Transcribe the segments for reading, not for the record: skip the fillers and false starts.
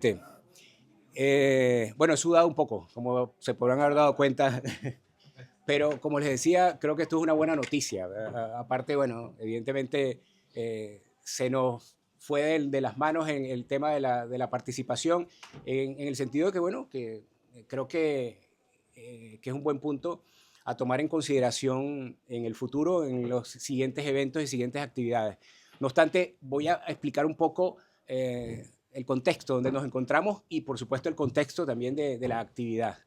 Sí. Bueno, he sudado un poco, como se podrán haber dado cuenta, pero como les decía, creo que esto es una buena noticia. Aparte, bueno, evidentemente se nos fue de las manos en el tema de la participación, en el sentido de que, bueno, que creo que es un buen punto a tomar en consideración en el futuro, en los siguientes eventos y siguientes actividades. No obstante, voy a explicar un poco el contexto donde nos encontramos y, por supuesto, el contexto también de la actividad.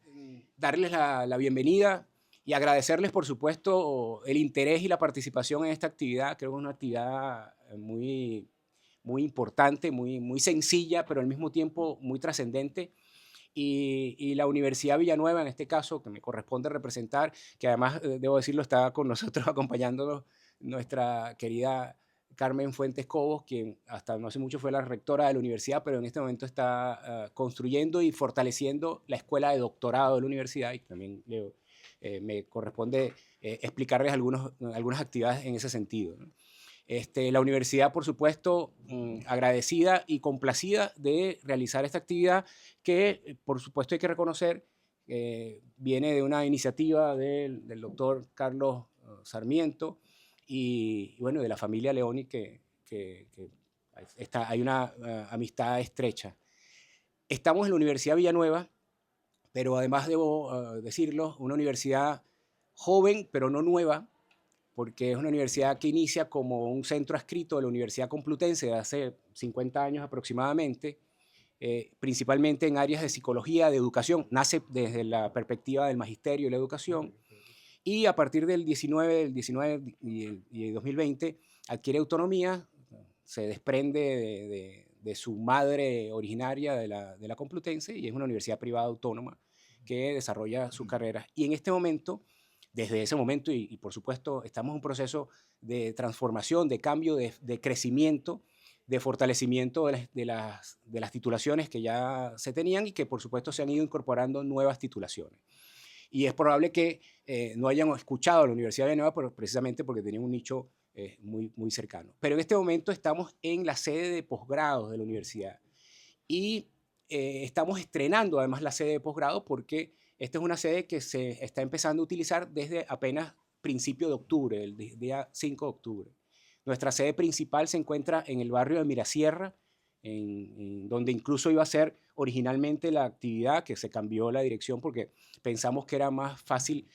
Darles la bienvenida y agradecerles, por supuesto, el interés y la participación en esta actividad. Creo que es una actividad muy importante, muy sencilla, pero al mismo tiempo muy trascendente. Y la Universidad Villanueva, en este caso, que me corresponde representar, que además, debo decirlo, está con nosotros acompañándonos nuestra querida Carmen Fuentes Cobos, quien hasta no hace mucho fue la rectora de la universidad, pero en este momento está construyendo y fortaleciendo la escuela de doctorado de la universidad, y también me corresponde explicarles algunas actividades en ese sentido, ¿no? La universidad, por supuesto, agradecida y complacida de realizar esta actividad que, por supuesto, hay que reconocer, viene de una iniciativa del doctor Carlos Sarmiento y, bueno, de la familia Leoni, que hay una amistad estrecha. Estamos en la Universidad Villanueva, pero además debo decirlo, una universidad joven, pero no nueva, porque es una universidad que inicia como un centro adscrito de la Universidad Complutense de hace 50 años aproximadamente, principalmente en áreas de psicología, de educación. Nace desde la perspectiva del magisterio y la educación, y a partir del 19 y el 2020 adquiere autonomía, se desprende de su madre originaria de la Complutense, y es una universidad privada autónoma que desarrolla sus carreras. Y en este momento, desde ese momento, y por supuesto estamos en un proceso de transformación, de cambio, de crecimiento, de fortalecimiento de las titulaciones que ya se tenían y que por supuesto se han ido incorporando nuevas titulaciones. Y es probable que no hayan escuchado a la Universidad de Nueva, pero precisamente porque tenían un nicho muy cercano. Pero en este momento estamos en la sede de posgrados de la universidad y estamos estrenando además la sede de posgrado, porque esta es una sede que se está empezando a utilizar desde apenas principio de octubre, el día 5 de octubre. Nuestra sede principal se encuentra en el barrio de Mirasierra, donde incluso iba a ser originalmente la actividad, que se cambió la dirección porque pensamos que era más fácil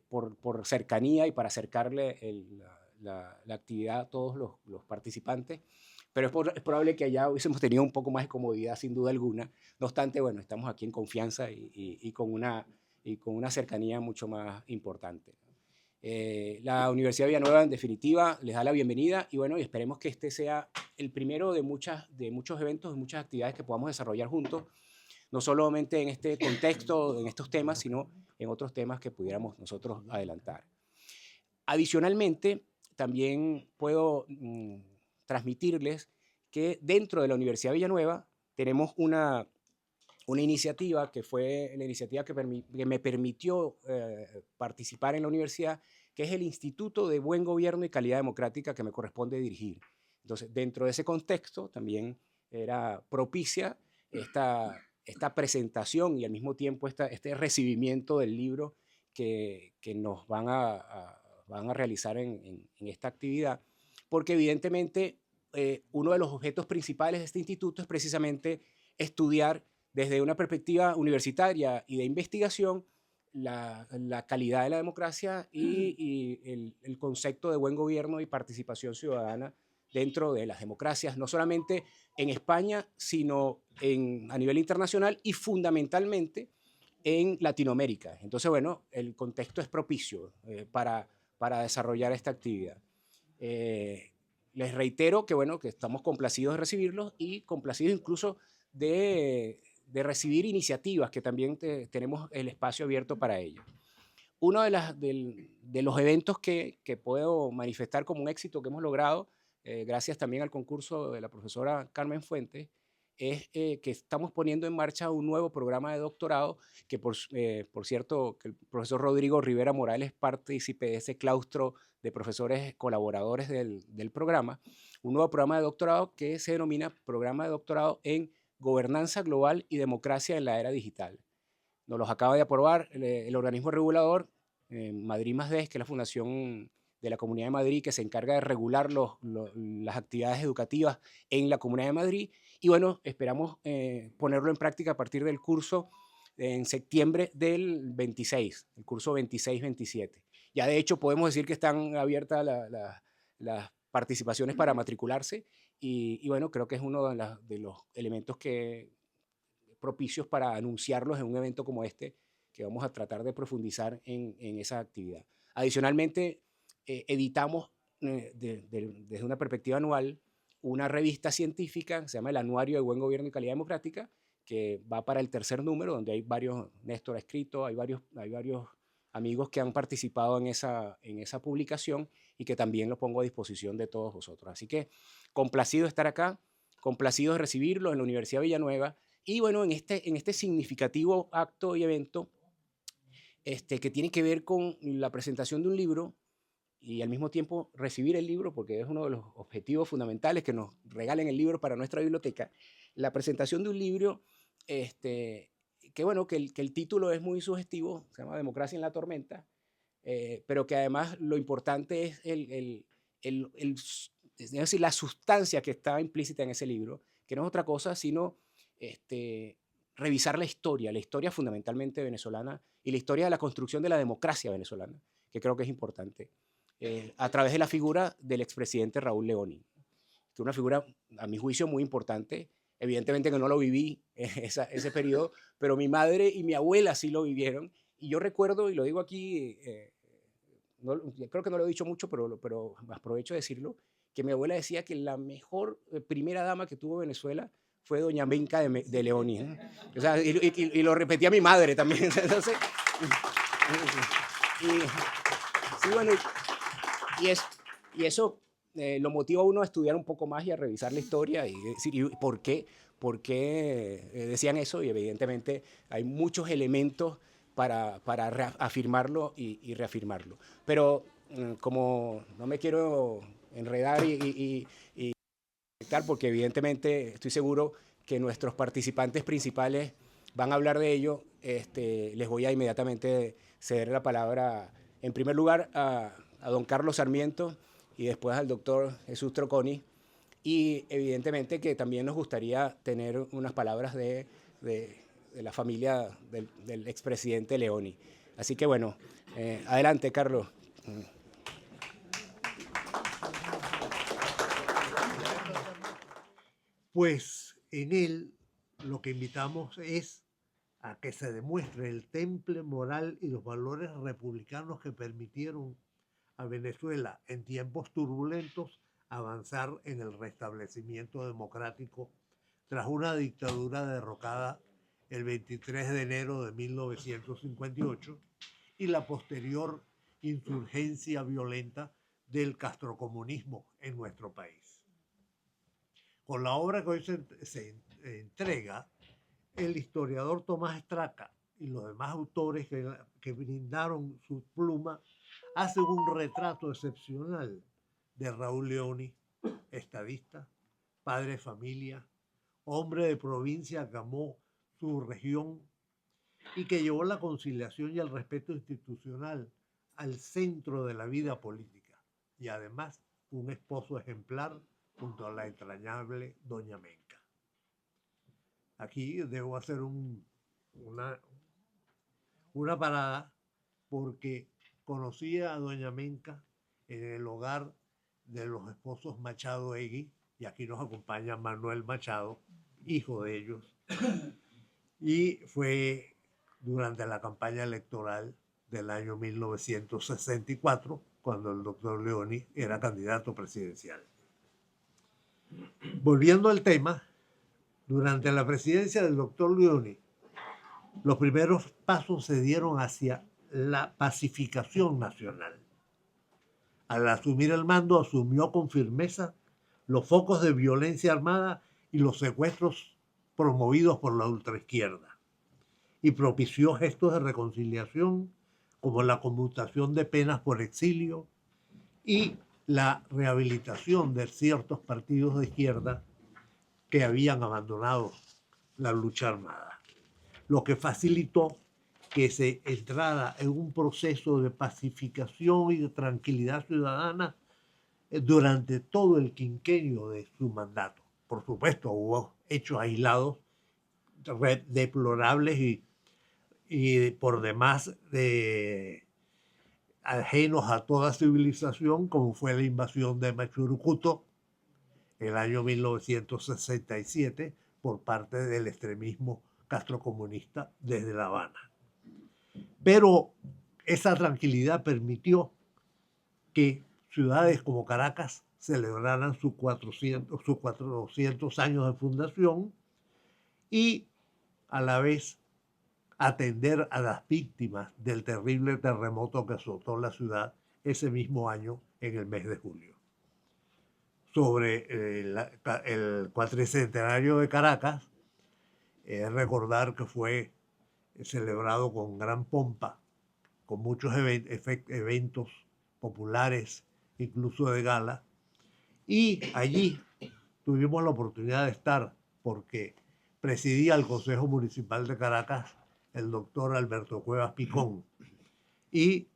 por cercanía y para acercarle la actividad a todos los participantes, pero es probable que allá hubiésemos tenido un poco más de comodidad, sin duda alguna. No obstante, bueno, estamos aquí en confianza y con una cercanía mucho más importante. La Universidad de Villanueva, en definitiva, les da la bienvenida y, bueno, y esperemos que este sea el primero de muchos eventos, de muchas actividades que podamos desarrollar juntos, no solamente en este contexto, en estos temas, sino en otros temas que pudiéramos nosotros adelantar. Adicionalmente, también puedo transmitirles que dentro de la Universidad de Villanueva tenemos una iniciativa que fue la iniciativa que me permitió participar en la universidad, que es el Instituto de Buen Gobierno y Calidad Democrática, que me corresponde dirigir. Entonces, dentro de ese contexto también era propicia esta presentación y al mismo tiempo este recibimiento del libro que nos van a realizar en esta actividad, porque evidentemente uno de los objetos principales de este instituto es precisamente estudiar desde una perspectiva universitaria y de investigación la calidad de la democracia y el concepto de buen gobierno y participación ciudadana dentro de las democracias, no solamente en España, sino a nivel internacional y fundamentalmente en Latinoamérica. Entonces, bueno, el contexto es propicio para desarrollar esta actividad. Les reitero que, bueno, que estamos complacidos de recibirlos y complacidos incluso de recibir iniciativas, que también tenemos el espacio abierto para ello. Uno de los eventos que puedo manifestar como un éxito que hemos logrado, gracias también al concurso de la profesora Carmen Fuentes, es que estamos poniendo en marcha un nuevo programa de doctorado que, por cierto, que el profesor Rodrigo Rivera Morales partícipe de ese claustro de profesores colaboradores del programa, un nuevo programa de doctorado que se denomina Programa de Doctorado en Gobernanza Global y Democracia en la Era Digital. Nos los acaba de aprobar el organismo regulador, Madrid +D, que es la fundación de la Comunidad de Madrid, que se encarga de regular las actividades educativas en la Comunidad de Madrid. Y bueno, esperamos ponerlo en práctica a partir del curso en septiembre del 26, el curso 26-27. Ya de hecho podemos decir que están abiertas las participaciones para matricularse y bueno, creo que es uno de los elementos propicios para anunciarlos en un evento como este, que vamos a tratar de profundizar en esa actividad. Adicionalmente, editamos desde una perspectiva anual una revista científica, se llama el Anuario de Buen Gobierno y Calidad Democrática, que va para el tercer número, donde hay varios, Néstor ha escrito, hay varios amigos que han participado en esa publicación y que también lo pongo a disposición de todos vosotros. Así que complacido de estar acá, complacido de recibirlo en la Universidad de Villanueva y bueno, en este significativo acto y evento que tiene que ver con la presentación de un libro y al mismo tiempo recibir el libro, porque es uno de los objetivos fundamentales que nos regalen el libro para nuestra biblioteca, la presentación de un libro que bueno, que el título es muy sugestivo, se llama Democracia en la Tormenta, pero que además lo importante es es decir, la sustancia que está implícita en ese libro, que no es otra cosa sino revisar la historia fundamentalmente venezolana y la historia de la construcción de la democracia venezolana, que creo que es importante, a través de la figura del expresidente Raúl Leoni, que es una figura, a mi juicio, muy importante. Evidentemente que no lo viví ese periodo, pero mi madre y mi abuela sí lo vivieron. Y yo recuerdo, y lo digo aquí, creo que no lo he dicho mucho, pero aprovecho de decirlo, que mi abuela decía que la mejor primera dama que tuvo Venezuela fue doña Menca de Leoni. O sea, y lo repetía mi madre también. Entonces, sí, bueno, y eso lo motiva a uno a estudiar un poco más y a revisar la historia y decir, ¿y por qué decían eso? Y evidentemente hay muchos elementos para afirmarlo y reafirmarlo. Pero como no me quiero enredar y tal, porque evidentemente estoy seguro que nuestros participantes principales van a hablar de ello, les voy a inmediatamente ceder la palabra, en primer lugar, a don Carlos Sarmiento y después al doctor Jesús Troconi. Y evidentemente que también nos gustaría tener unas palabras de la familia del expresidente Leoni. Así que bueno, adelante, Carlos. Pues en él lo que invitamos es a que se demuestre el temple moral y los valores republicanos que permitieron a Venezuela en tiempos turbulentos avanzar en el restablecimiento democrático tras una dictadura derrocada el 23 de enero de 1958 y la posterior insurgencia violenta del castrocomunismo en nuestro país. Con la obra que hoy se entrega, el historiador Tomás Estraca y los demás autores que brindaron su pluma hacen un retrato excepcional de Raúl Leoni, estadista, padre de familia, hombre de provincia que amó su región y que llevó la conciliación y el respeto institucional al centro de la vida política y además un esposo ejemplar junto a la entrañable doña Menca. Aquí debo hacer una parada porque conocí a doña Menca en el hogar de los esposos Machado Egui, y aquí nos acompaña Manuel Machado, hijo de ellos, y fue durante la campaña electoral del año 1964, cuando el doctor Leoni era candidato presidencial. Volviendo al tema, durante la presidencia del doctor Leoni, los primeros pasos se dieron hacia la pacificación nacional. Al asumir el mando, asumió con firmeza los focos de violencia armada y los secuestros promovidos por la ultraizquierda, y propició gestos de reconciliación como la conmutación de penas por exilio y la rehabilitación de ciertos partidos de izquierda que habían abandonado la lucha armada, lo que facilitó que se entrara en un proceso de pacificación y de tranquilidad ciudadana durante todo el quinquenio de su mandato. Por supuesto, hubo hechos aislados deplorables y por demás ajenos a toda civilización, como fue la invasión de Machurucuto en el año 1967 por parte del extremismo castrocomunista desde La Habana. Pero esa tranquilidad permitió que ciudades como Caracas celebraran sus 400 años de fundación y a la vez atender a las víctimas del terrible terremoto que azotó la ciudad ese mismo año en el mes de julio. Sobre el cuatricentenario de Caracas, recordar que fue celebrado con gran pompa, con muchos eventos populares, incluso de gala, y allí tuvimos la oportunidad de estar porque presidía el Consejo Municipal de Caracas el doctor Alberto Cuevas Picón, y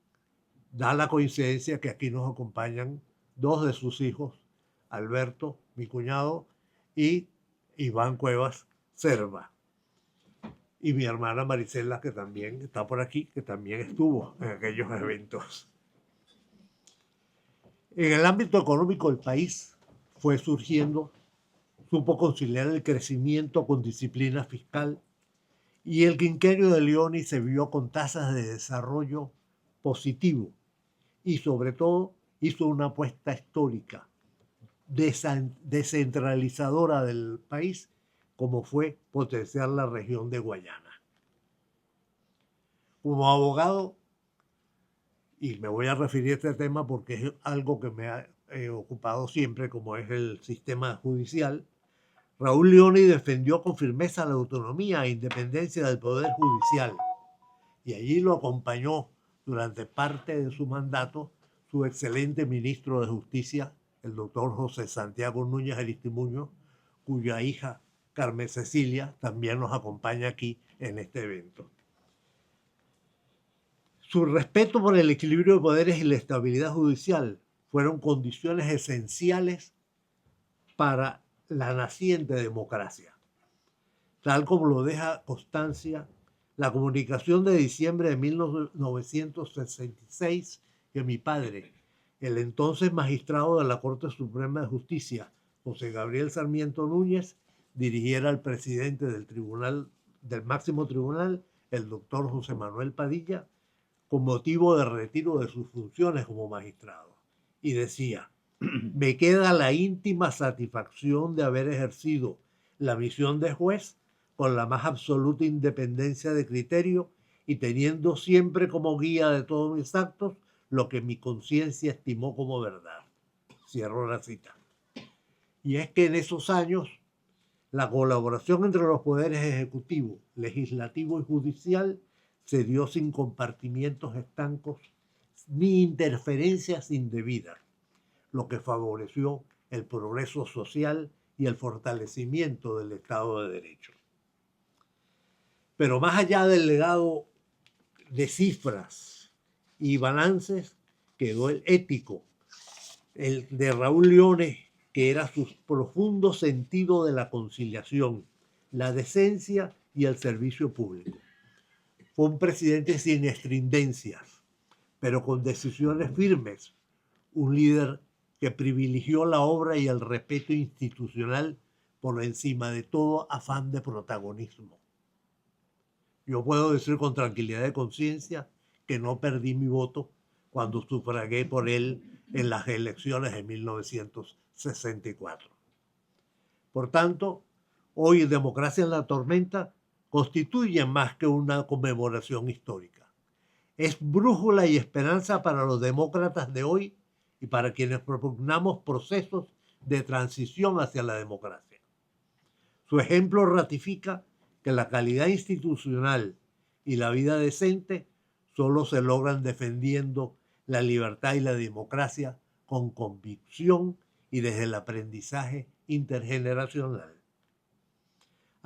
da la coincidencia que aquí nos acompañan dos de sus hijos, Alberto, mi cuñado, y Iván Cuevas Cerva, y mi hermana Marisela, que también está por aquí, que también estuvo en aquellos eventos. En el ámbito económico, el país fue surgiendo, supo conciliar el crecimiento con disciplina fiscal, y el quinquenio de Leoni se vio con tasas de desarrollo positivo y sobre todo hizo una apuesta histórica descentralizadora del país, como fue potenciar la región de Guayana. Como abogado, y me voy a referir a este tema porque es algo que me ha ocupado siempre, como es el sistema judicial, Raúl Leoni defendió con firmeza la autonomía e independencia del Poder Judicial, y allí lo acompañó durante parte de su mandato su excelente ministro de Justicia, el doctor José Santiago Núñez Aristimuño, cuya hija Carmen Cecilia también nos acompaña aquí en este evento. Su respeto por el equilibrio de poderes y la estabilidad judicial fueron condiciones esenciales para la naciente democracia, tal como lo deja constancia la comunicación de diciembre de 1966 que mi padre, el entonces magistrado de la Corte Suprema de Justicia, José Gabriel Sarmiento Núñez, dirigiera al presidente del máximo tribunal, el doctor José Manuel Padilla, con motivo de retiro de sus funciones como magistrado. Y decía: me queda la íntima satisfacción de haber ejercido la misión de juez con la más absoluta independencia de criterio y teniendo siempre como guía de todos mis actos lo que mi conciencia estimó como verdad. Cierro la cita. Y es que en esos años la colaboración entre los poderes ejecutivo, legislativo y judicial se dio sin compartimientos estancos ni interferencias indebidas, lo que favoreció el progreso social y el fortalecimiento del Estado de Derecho. Pero más allá del legado de cifras y balances, quedó el ético, el de Raúl Leoni, que era su profundo sentido de la conciliación, la decencia y el servicio público. Fue un presidente sin estringencias, pero con decisiones firmes, un líder que privilegió la obra y el respeto institucional por encima de todo afán de protagonismo. Yo puedo decir con tranquilidad de conciencia que no perdí mi voto cuando sufragué por él en las elecciones de 1964. Por tanto, hoy Democracia en la Tormenta constituye más que una conmemoración histórica. Es brújula y esperanza para los demócratas de hoy y para quienes propugnamos procesos de transición hacia la democracia. Su ejemplo ratifica que la calidad institucional y la vida decente solo se logran defendiendo la libertad y la democracia con convicción y desde el aprendizaje intergeneracional.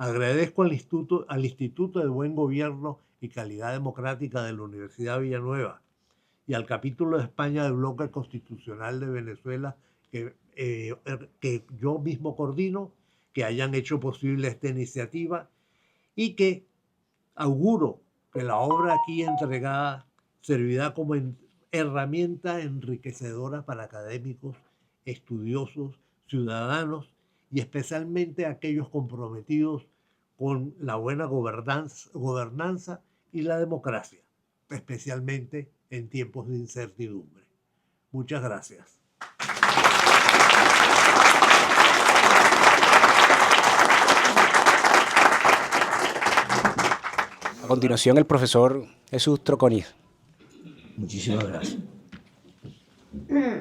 Agradezco al Instituto de Buen Gobierno y Calidad Democrática de la Universidad Villanueva y al capítulo de España del Bloque Constitucional de Venezuela que yo mismo coordino, que hayan hecho posible esta iniciativa y que auguro que la obra aquí entregada servirá como herramienta enriquecedora para académicos, estudiosos, ciudadanos y especialmente aquellos comprometidos con la buena gobernanza y la democracia, especialmente en tiempos de incertidumbre. Muchas gracias. A continuación, el profesor Jesús Troconis. Muchísimas gracias.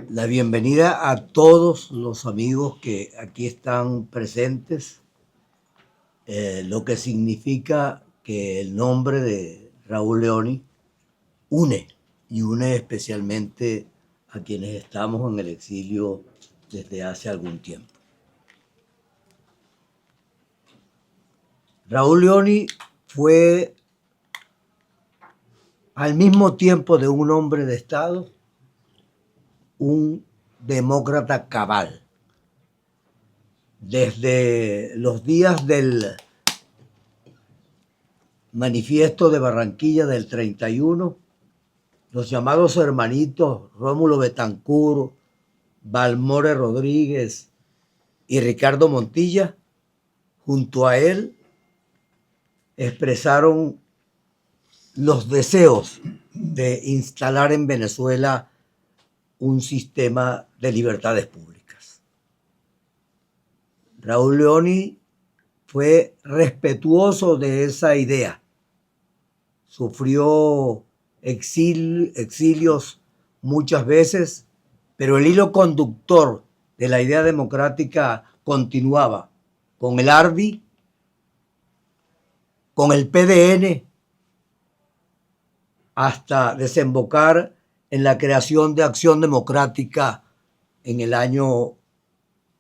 La bienvenida a todos los amigos que aquí están presentes, lo que significa que el nombre de Raúl Leoni une, y une especialmente a quienes estamos en el exilio desde hace algún tiempo. Raúl Leoni fue al mismo tiempo de un hombre de Estado, un demócrata cabal. Desde los días del Manifiesto de Barranquilla del 31, los llamados hermanitos Rómulo Betancourt, Balmore Rodríguez y Ricardo Montilla, junto a él, expresaron los deseos de instalar en Venezuela un sistema de libertades públicas. Raúl Leoni fue respetuoso de esa idea. Sufrió exilios muchas veces, pero el hilo conductor de la idea democrática continuaba con el ARDI, con el PDN, hasta desembocar en la creación de Acción Democrática en el año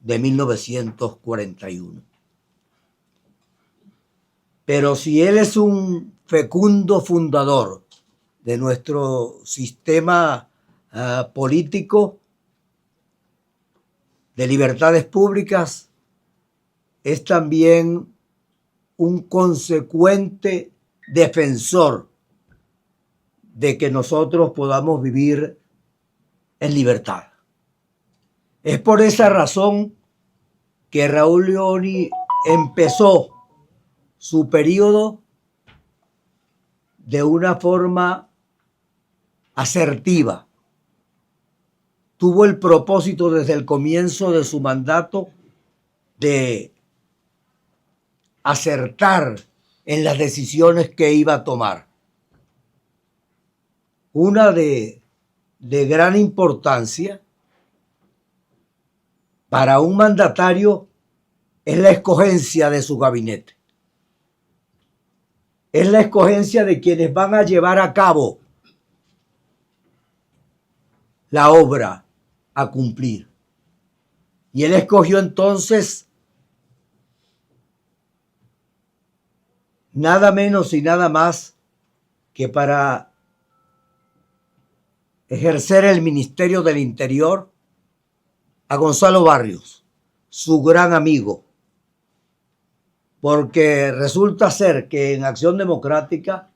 de 1941. Pero si él es un fecundo fundador de nuestro sistema político de libertades públicas, es también un consecuente defensor de que nosotros podamos vivir en libertad. Es por esa razón que Raúl Leoni empezó su periodo de una forma asertiva. Tuvo el propósito desde el comienzo de su mandato de acertar en las decisiones que iba a tomar. Una de gran importancia para un mandatario es la escogencia de su gabinete. Es la escogencia de quienes van a llevar a cabo la obra a cumplir. Y él escogió entonces nada menos y nada más que para ejercer el Ministerio del Interior a Gonzalo Barrios, su gran amigo, porque resulta ser que en Acción Democrática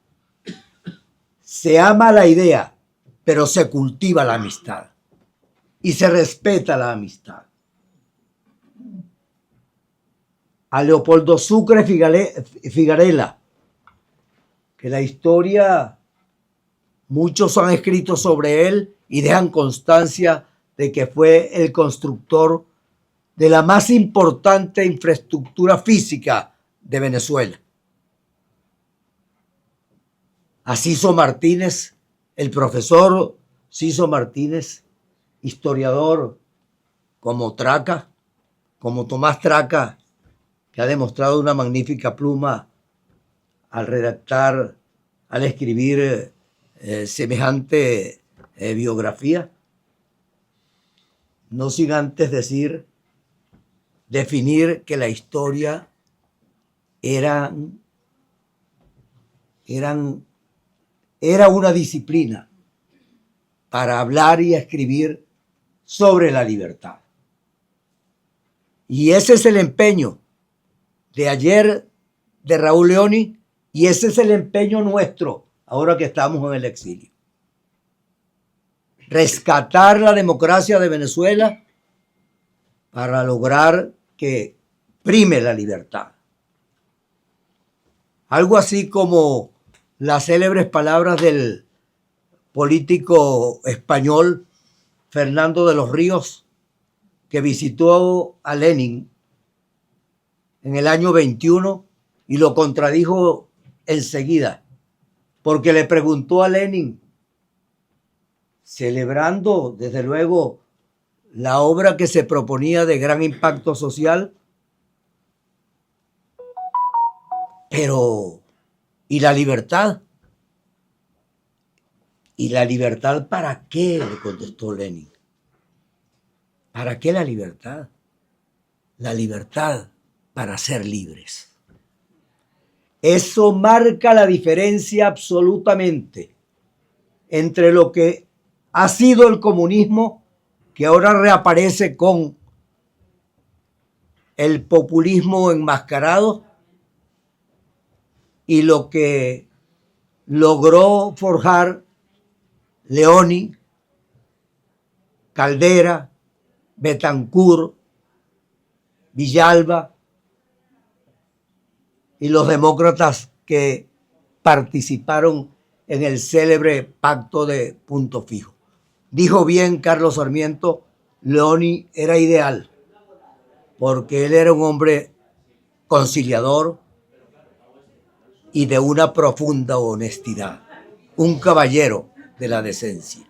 se ama la idea, pero se cultiva la amistad y se respeta la amistad. A Leopoldo Sucre Figarela, que la historia, muchos han escrito sobre él y dejan constancia de que fue el constructor de la más importante infraestructura física de Venezuela. A Ciso Martínez, el profesor Ciso Martínez, historiador como Traca, como Tomás Traca, que ha demostrado una magnífica pluma al redactar, al escribir semejante biografía. No sin antes definir que la historia eran, era una disciplina para hablar y escribir sobre la libertad. Y ese es el empeño de ayer de Raúl Leoni, y ese es el empeño nuestro ahora que estamos en el exilio. Rescatar la democracia de Venezuela para lograr que prime la libertad. Algo así como las célebres palabras del político español Fernando de los Ríos, que visitó a Lenin en el año 21 y lo contradijo enseguida, porque le preguntó a Lenin, celebrando desde luego la obra que se proponía de gran impacto social, pero ¿y la libertad? ¿Y la libertad para qué? Le contestó Lenin. ¿Para qué la libertad? La libertad para ser libres. Eso marca la diferencia absolutamente entre lo que ha sido el comunismo, que ahora reaparece con el populismo enmascarado, y lo que logró forjar Leoni, Caldera, Betancourt, Villalba y los demócratas que participaron en el célebre pacto de Punto Fijo. Dijo bien Carlos Sarmiento, Leoni era ideal, porque él era un hombre conciliador y de una profunda honestidad, un caballero de la decencia.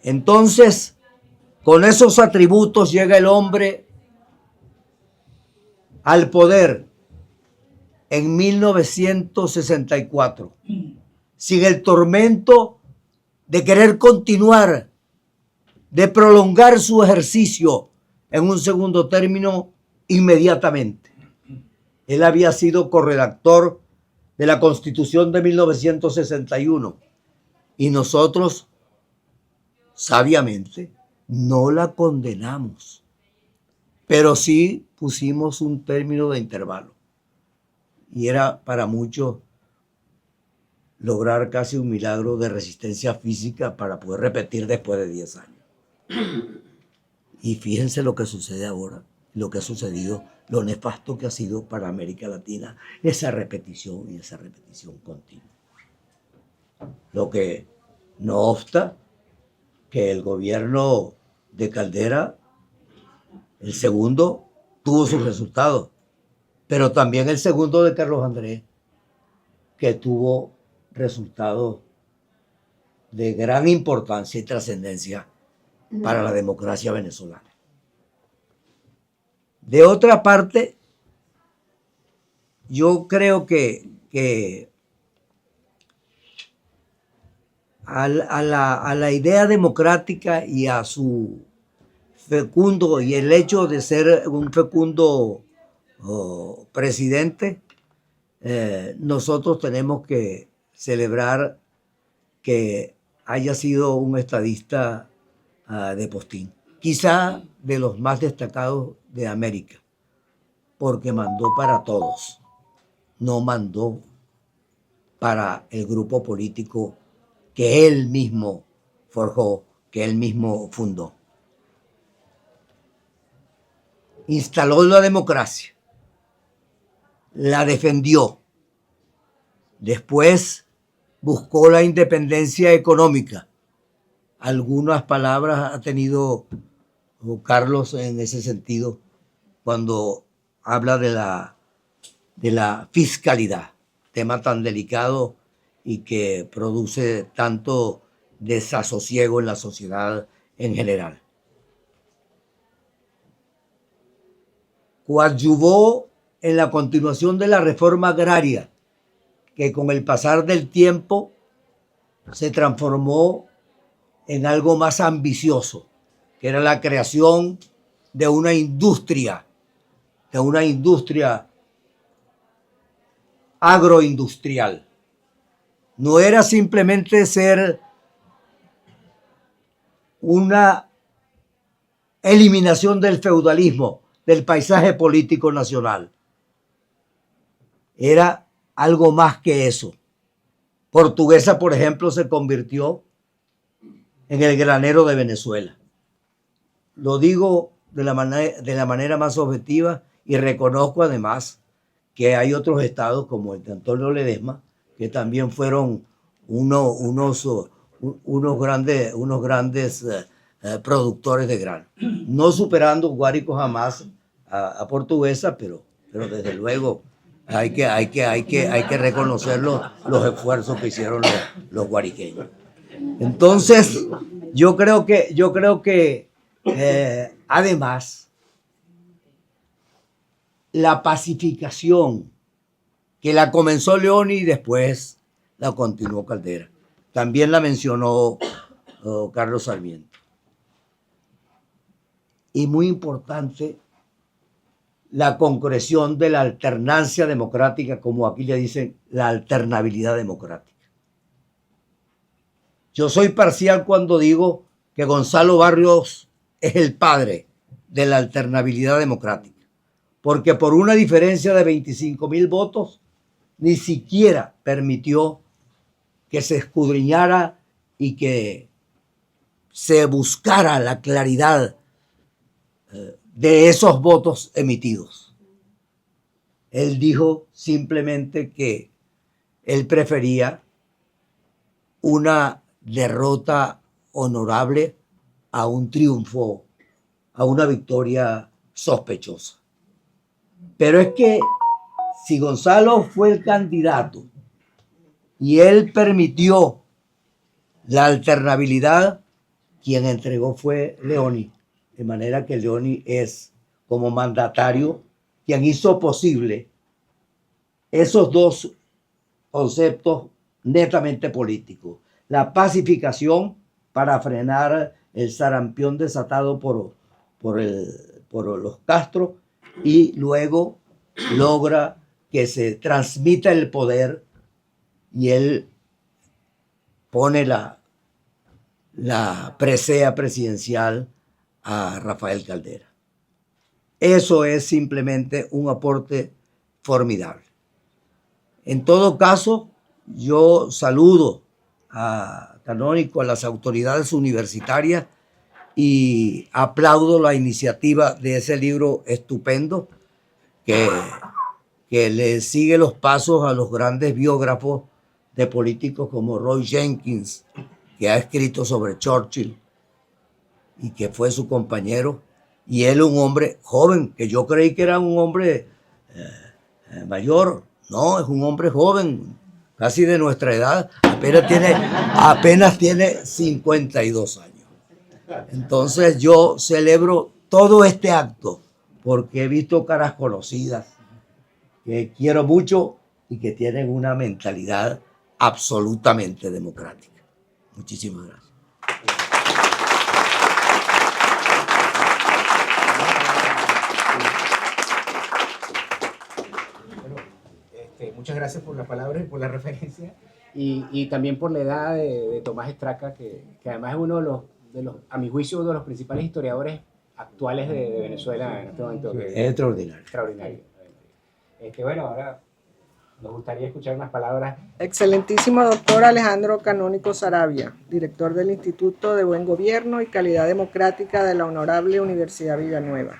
Entonces, con esos atributos llega el hombre al poder en 1964, sin el tormento de querer continuar, de prolongar su ejercicio en un segundo término inmediatamente. Él había sido corredactor de la Constitución de 1961 y nosotros, sabiamente, no la condenamos, pero sí pusimos un término de intervalo. Y era para muchos lograr casi un milagro de resistencia física para poder repetir después de 10 años. Y fíjense lo que sucede ahora, lo que ha sucedido, lo nefasto que ha sido para América Latina, esa repetición y esa repetición continua. Lo que no obsta que el gobierno de Caldera, el segundo, tuvo sus resultados, pero también el segundo de Carlos Andrés, que tuvo resultados de gran importancia y trascendencia para la democracia venezolana. De otra parte, yo creo que a la idea democrática y a su fecundo, y el hecho de ser un fecundo presidente, nosotros tenemos que celebrar que haya sido un estadista de postín, quizá de los más destacados de América, porque mandó para todos, no mandó para el grupo político que él mismo forjó, que él mismo fundó. Instaló la democracia, la defendió, después buscó la independencia económica. Algunas palabras ha tenido Carlos en ese sentido cuando habla de la fiscalidad, tema tan delicado y que produce tanto desasosiego en la sociedad en general. Coadyuvó en la continuación de la reforma agraria, que con el pasar del tiempo se transformó en algo más ambicioso, que era la creación de una industria agroindustrial. No era simplemente ser una eliminación del feudalismo, del paisaje político nacional. Era algo más que eso. Portuguesa, por ejemplo, se convirtió en el granero de Venezuela. Lo digo de la manera más objetiva y reconozco además que hay otros estados como el de Antonio Ledesma que también fueron unos grandes productores de grano. No superando Guárico jamás a Portuguesa, pero desde luego hay que reconocer los esfuerzos que hicieron los guariqueños. Entonces, yo creo que además, la pacificación que la comenzó Leoni y después la continuó Caldera. También la mencionó Carlos Sarmiento. Y muy importante, la concreción de la alternancia democrática, como aquí le dicen, la alternabilidad democrática. Yo soy parcial cuando digo que Gonzalo Barrios es el padre de la alternabilidad democrática, porque por una diferencia de 25,000 votos, ni siquiera permitió que se escudriñara y que se buscara la claridad de esos votos emitidos. Él dijo simplemente que él prefería una derrota honorable a un triunfo, a una victoria sospechosa. Pero es que si Gonzalo fue el candidato y él permitió la alternabilidad, quien entregó fue Leoni. De manera que Leoni es, como mandatario, quien hizo posible esos dos conceptos netamente políticos. La pacificación para frenar el sarampión desatado por los Castro, y luego logra que se transmita el poder y él pone la presea presidencial a Rafael Caldera. Eso es simplemente un aporte formidable. En todo caso, yo saludo a Canónico, a las autoridades universitarias, y aplaudo la iniciativa de ese libro estupendo que le sigue los pasos a los grandes biógrafos de políticos como Roy Jenkins, que ha escrito sobre Churchill y que fue su compañero, y él un hombre joven, que yo creí que era un hombre mayor. No, es un hombre joven, casi de nuestra edad, apenas tiene 52 años. Entonces yo celebro todo este acto porque he visto caras conocidas que quiero mucho y que tienen una mentalidad absolutamente democrática. Muchísimas gracias. Muchas gracias por la palabra y por la referencia, y también por la edad de Tomás Estraca, que además es uno de los, a mi juicio, uno de los principales historiadores actuales de Venezuela en este momento. Es extraordinario. Extraordinario. Bueno, ahora nos gustaría escuchar unas palabras. Excelentísimo doctor Alejandro Canónico Saravia, director del Instituto de Buen Gobierno y Calidad Democrática de la Honorable Universidad Villanueva.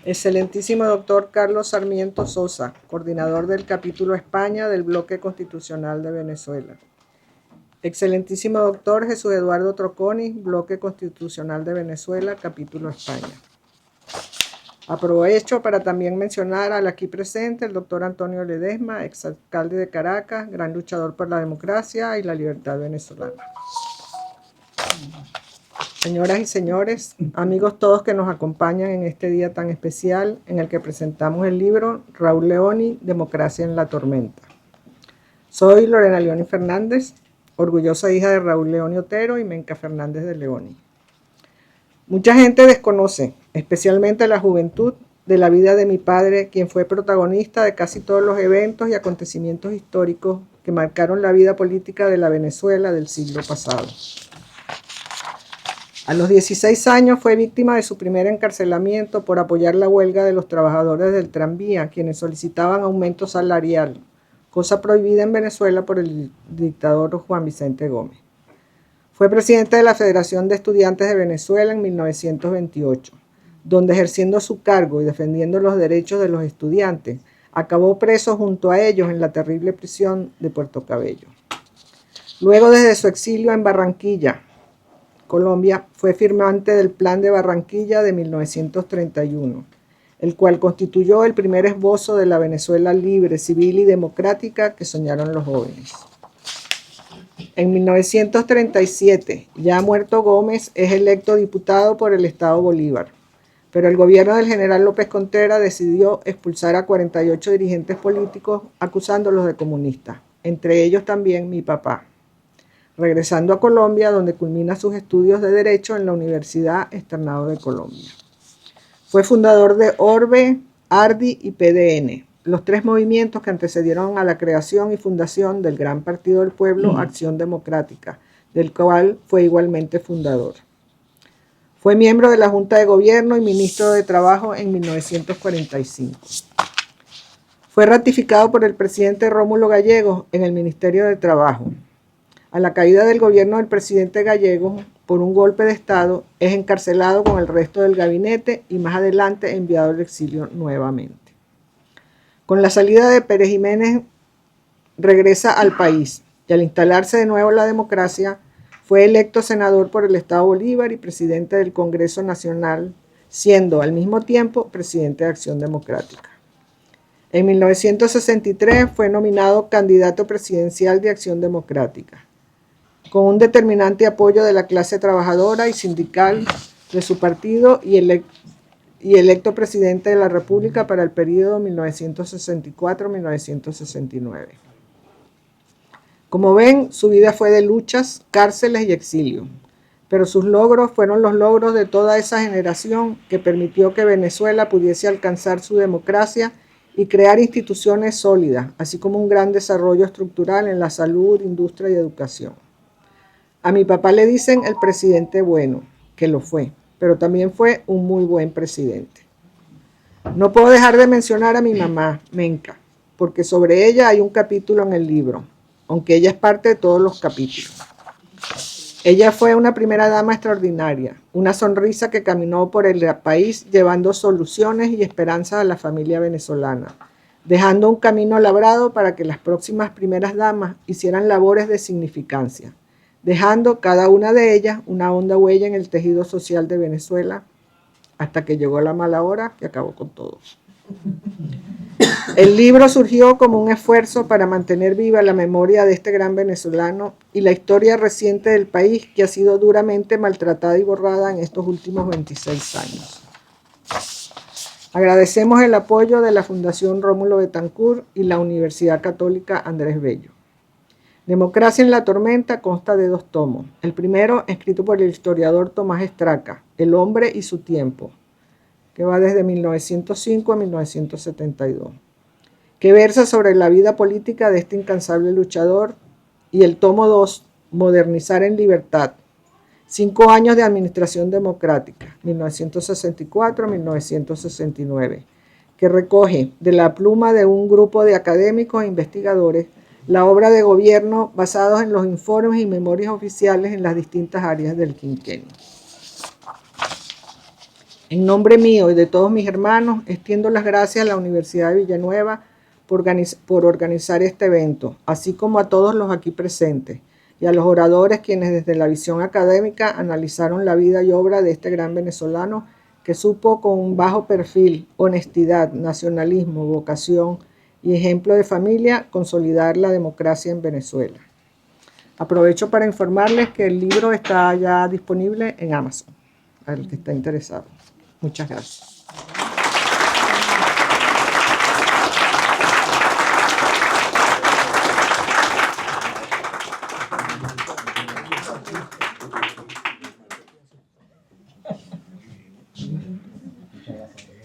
Excelentísimo doctor Carlos Sarmiento Sosa, coordinador del capítulo España del Bloque Constitucional de Venezuela. Excelentísimo doctor Jesús Eduardo Troconi, Bloque Constitucional de Venezuela, capítulo España. Aprovecho para también mencionar al aquí presente el doctor Antonio Ledesma, exalcalde de Caracas, gran luchador por la democracia y la libertad venezolana. Señoras y señores, amigos todos que nos acompañan en este día tan especial en el que presentamos el libro Raúl Leoni, Democracia en la Tormenta. Soy Lorena Leoni Fernández, orgullosa hija de Raúl Leoni Otero y Menca Fernández de Leoni. Mucha gente desconoce, especialmente la juventud, de la vida de mi padre, quien fue protagonista de casi todos los eventos y acontecimientos históricos que marcaron la vida política de la Venezuela del siglo pasado. A los 16 años fue víctima de su primer encarcelamiento por apoyar la huelga de los trabajadores del tranvía, quienes solicitaban aumento salarial, cosa prohibida en Venezuela por el dictador Juan Vicente Gómez. Fue presidente de la Federación de Estudiantes de Venezuela en 1928, donde ejerciendo su cargo y defendiendo los derechos de los estudiantes, acabó preso junto a ellos en la terrible prisión de Puerto Cabello. Luego, desde su exilio en Barranquilla, Colombia, fue firmante del Plan de Barranquilla de 1931, el cual constituyó el primer esbozo de la Venezuela libre, civil y democrática que soñaron los jóvenes. En 1937, ya muerto Gómez, es electo diputado por el Estado Bolívar, pero el gobierno del general López Contreras decidió expulsar a 48 dirigentes políticos acusándolos de comunistas, entre ellos también mi papá, regresando a Colombia, donde culmina sus estudios de Derecho en la Universidad Externado de Colombia. Fue fundador de Orbe, ARDI y PDN, los tres movimientos que antecedieron a la creación y fundación del Gran Partido del Pueblo, Acción Democrática, del cual fue igualmente fundador. Fue miembro de la Junta de Gobierno y ministro de Trabajo en 1945. Fue ratificado por el presidente Rómulo Gallegos en el Ministerio de Trabajo. A la caída del gobierno del presidente Gallegos, por un golpe de Estado, es encarcelado con el resto del gabinete y más adelante enviado al exilio nuevamente. Con la salida de Pérez Jiménez, regresa al país y al instalarse de nuevo la democracia, fue electo senador por el Estado Bolívar y presidente del Congreso Nacional, siendo al mismo tiempo presidente de Acción Democrática. En 1963 fue nominado candidato presidencial de Acción Democrática, con un determinante apoyo de la clase trabajadora y sindical de su partido y electo presidente de la República para el periodo 1964-1969. Como ven, su vida fue de luchas, cárceles y exilio, pero sus logros fueron los logros de toda esa generación que permitió que Venezuela pudiese alcanzar su democracia y crear instituciones sólidas, así como un gran desarrollo estructural en la salud, industria y educación. A mi papá le dicen el presidente bueno, que lo fue, pero también fue un muy buen presidente. No puedo dejar de mencionar a mi mamá, Menca, porque sobre ella hay un capítulo en el libro, aunque ella es parte de todos los capítulos. Ella fue una primera dama extraordinaria, una sonrisa que caminó por el país llevando soluciones y esperanzas a la familia venezolana, dejando un camino labrado para que las próximas primeras damas hicieran labores de significancia, dejando cada una de ellas una honda huella en el tejido social de Venezuela, hasta que llegó la mala hora que acabó con todo. El libro surgió como un esfuerzo para mantener viva la memoria de este gran venezolano y la historia reciente del país que ha sido duramente maltratada y borrada en estos últimos 26 años. Agradecemos el apoyo de la Fundación Rómulo Betancourt y la Universidad Católica Andrés Bello. Democracia en la Tormenta consta de 2 tomos. El primero, escrito por el historiador Tomás Estraca, El hombre y su tiempo, que va desde 1905 a 1972, que versa sobre la vida política de este incansable luchador, y el tomo 2, Modernizar en Libertad, 5 años de administración democrática, 1964 a 1969, que recoge de la pluma de un grupo de académicos e investigadores la obra de gobierno basados en los informes y memorias oficiales en las distintas áreas del quinquenio. En nombre mío y de todos mis hermanos, extiendo las gracias a la Universidad de Villanueva por organizar este evento, así como a todos los aquí presentes y a los oradores quienes desde la visión académica analizaron la vida y obra de este gran venezolano que supo con un bajo perfil, honestidad, nacionalismo, vocación y ejemplo de familia consolidar la democracia en Venezuela. Aprovecho para informarles que el libro está ya disponible en Amazon, al que está interesado. Muchas gracias.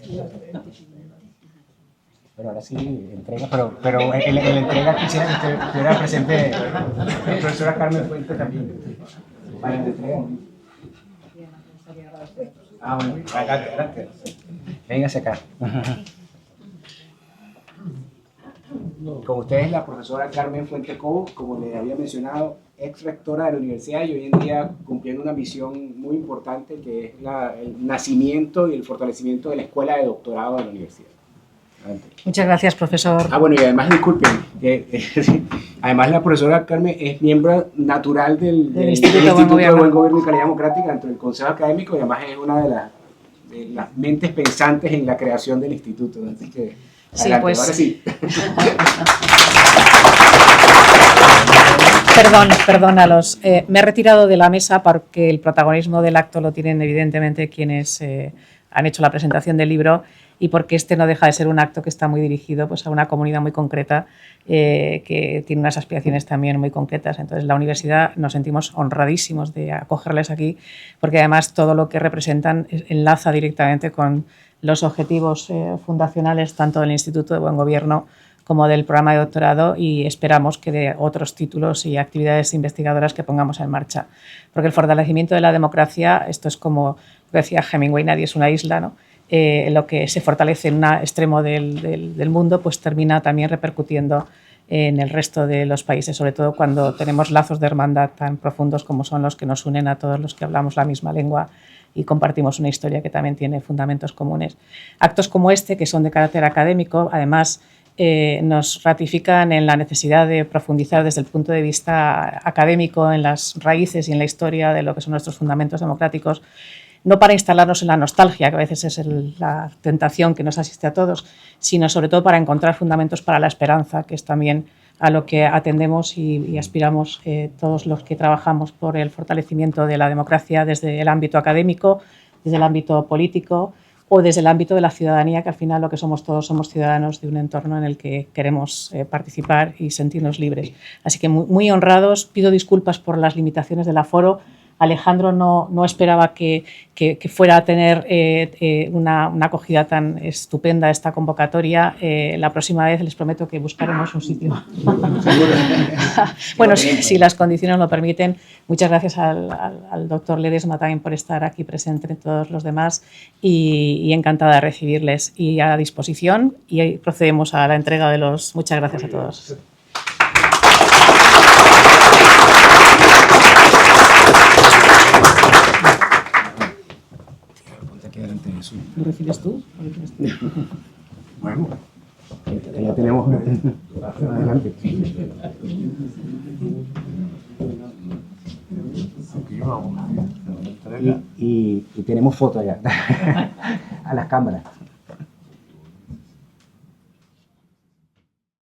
Muchas gracias. entrega, pero en la entrega quisiera que usted estuviera presente, la profesora Carmen Fuente también. Para la entrega. Ah, bueno, adelante. Véngase acá. Con ustedes la profesora Carmen Fuente Cobo, como les había mencionado, ex rectora de la universidad y hoy en día cumpliendo una misión muy importante que es el nacimiento y el fortalecimiento de la escuela de doctorado de la universidad. Adelante. Muchas gracias, profesor. Ah, bueno, y además disculpen, además la profesora Carmen es miembro natural del Instituto de Buen Gobierno y Calidad Democrática dentro del Consejo Académico y además es una de las mentes pensantes en la creación del instituto. Así que, sí, adelante, pues, ahora sí. Perdónalos. Me he retirado de la mesa porque el protagonismo del acto lo tienen evidentemente quienes han hecho la presentación del libro y porque este no deja de ser un acto que está muy dirigido pues, a una comunidad muy concreta que tiene unas aspiraciones también muy concretas. Entonces, la universidad nos sentimos honradísimos de acogerles aquí porque además todo lo que representan enlaza directamente con los objetivos fundacionales tanto del Instituto de Buen Gobierno como del programa de doctorado y esperamos que de otros títulos y actividades investigadoras que pongamos en marcha. Porque el fortalecimiento de la democracia, esto es como decía Hemingway, nadie es una isla, ¿no? Lo que se fortalece en un extremo del mundo pues termina también repercutiendo en el resto de los países, sobre todo cuando tenemos lazos de hermandad tan profundos como son los que nos unen a todos los que hablamos la misma lengua y compartimos una historia que también tiene fundamentos comunes. Actos como este, que son de carácter académico, además nos ratifican en la necesidad de profundizar desde el punto de vista académico en las raíces y en la historia de lo que son nuestros fundamentos democráticos, no para instalarnos en la nostalgia, que a veces es la tentación que nos asiste a todos, sino sobre todo para encontrar fundamentos para la esperanza, que es también a lo que atendemos y aspiramos todos los que trabajamos por el fortalecimiento de la democracia desde el ámbito académico, desde el ámbito político o desde el ámbito de la ciudadanía, que al final lo que somos todos somos ciudadanos de un entorno en el que queremos participar y sentirnos libres. Así que muy honrados, pido disculpas por las limitaciones del aforo. Alejandro no esperaba que fuera a tener una acogida tan estupenda esta convocatoria. La próxima vez les prometo que buscaremos un sitio. Bueno, si las condiciones lo permiten. Muchas gracias al doctor Ledesma también por estar aquí presente entre todos los demás y encantada de recibirles y a disposición. Y procedemos a la entrega de los... Muchas gracias a todos. ¿Lo recibes tú? Bueno, ya tenemos. Adelante. Y tenemos fotos ya a las cámaras.